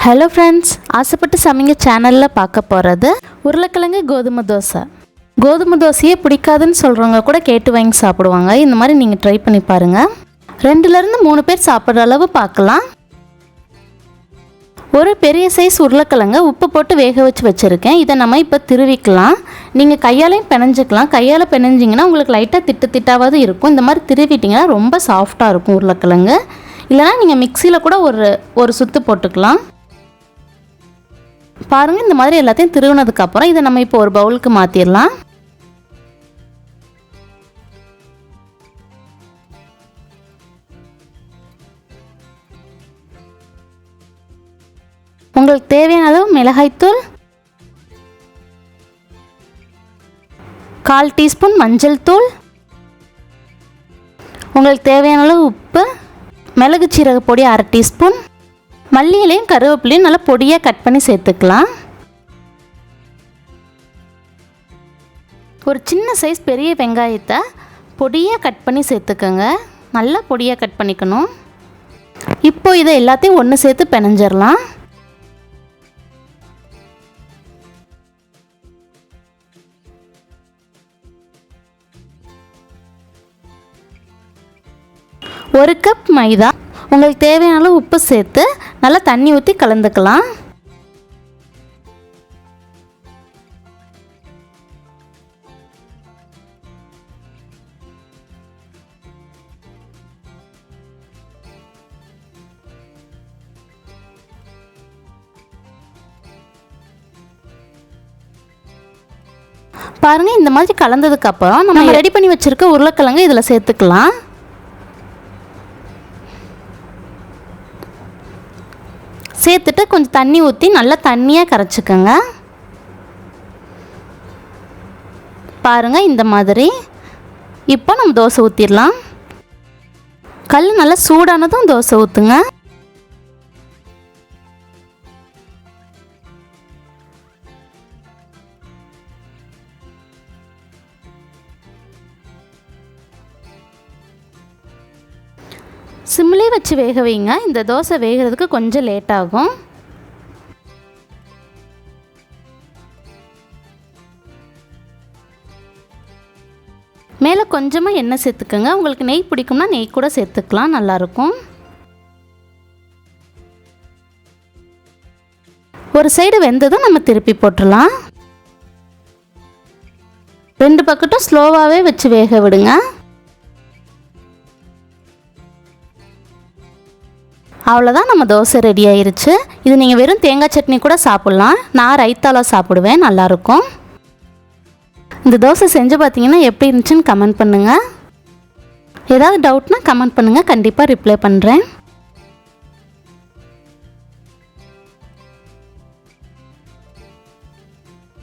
Hello friends, ஆசைப்பட்டு சமைங்க சேனலில் பார்க்க போகிறது உருளைக்கிழங்கு கோதுமை தோசை. கோதுமை தோசையே பிடிக்காதுன்னு சொல்கிறவங்க கூட கேட்டு வாங்கி சாப்பிடுவாங்க. இந்த மாதிரி நீங்கள் ட்ரை பண்ணி பாருங்கள். 2லேருந்து 3 பேர் சாப்பிட்ற அளவு பார்க்கலாம். ஒரு பெரிய சைஸ் உருளைக்கிழங்கு உப்பு போட்டு வேக வச்சுருக்கேன். இதை நம்ம இப்போ திருவிக்கலாம். நீங்கள் கையாலையும் பிணைஞ்சிக்கலாம். கையால் பிணைஞ்சிங்கன்னா உங்களுக்கு லைட்டாக திட்டாவது இருக்கும். இந்த மாதிரி திருவிட்டிங்கன்னா ரொம்ப சாஃப்டாக இருக்கும் உருளைக்கிழங்கு. இல்லைனா நீங்கள் மிக்சியில் கூட ஒரு சுத்து போட்டுக்கலாம். பாருங்கள், இந்த மாதிரி எல்லாத்தையும் திருவினதுக்கப்புறம் இதை நம்ம இப்போ ஒரு பவுலுக்கு மாற்றிடலாம். உங்களுக்கு தேவையான அளவு மிளகாய்த்தூள், 1/4 டீஸ்பூன் மஞ்சள் தூள், உங்களுக்கு தேவையான அளவு உப்பு, மிளகு சீரக பொடி 1/2 டீஸ்பூன், மல்லி இலையும் கருவேப்பிலையும் நல்லா பொடியாக கட் பண்ணி சேர்த்துக்கலாம். ஒரு சின்ன சைஸ் பெரிய வெங்காயத்தை பொடியாக கட் பண்ணி சேர்த்துக்கோங்க. நல்லா பொடியாக கட் பண்ணிக்கணும். இப்போ இதை எல்லாத்தையும் ஒன்று சேர்த்து பிணைஞ்சிடலாம். ஒரு கப் மைதா, உங்களுக்கு தேவையான அளவு உப்பு சேர்த்து நல்லா தண்ணி ஊற்றி கலந்துக்கலாம். பாருங்கள், இந்த மாதிரி கலந்ததுக்கப்புறம் நம்ம ரெடி பண்ணி வச்சுருக்க உருளைக்கிழங்கு இதில் சேர்த்துக்கலாம். சேர்த்துட்டு கொஞ்சம் தண்ணி ஊற்றி நல்லா தண்ணியாக கரைச்சிக்கோங்க. பாருங்கள், இந்த மாதிரி. இப்போ நம்ம தோசை ஊற்றிடலாம். கல் நல்லா சூடானதும் தோசை ஊற்றுங்க. சிம்மிலே வச்சு வேக வைங்க. இந்த தோசை வேகிறதுக்கு கொஞ்சம் லேட் ஆகும். மேலே கொஞ்சமாக எண்ணெய் சேர்த்துக்கோங்க. உங்களுக்கு நெய் பிடிக்கும்னா நெய் கூட சேர்த்துக்கலாம், நல்லாயிருக்கும். ஒரு சைடு வெந்ததும் நம்ம திருப்பி போட்டுடலாம். 2 பக்கட்டும் ஸ்லோவாகவே வச்சு வேக விடுங்க. அவ்வளோதான், நம்ம தோசை ரெடி ஆயிருச்சு. இது நீங்கள் வெறும் தேங்காய் சட்னி கூட சாப்பிட்லாம். நான் ரைத்தால சாப்பிடுவேன், நல்லாயிருக்கும். இந்த தோசை செஞ்சு பார்த்தீங்கன்னா எப்படி இருந்துச்சுன்னு கமெண்ட் பண்ணுங்கள். ஏதாவது டவுட்னா கமெண்ட் பண்ணுங்கள், கண்டிப்பாக ரிப்ளை பண்ணுறேன்.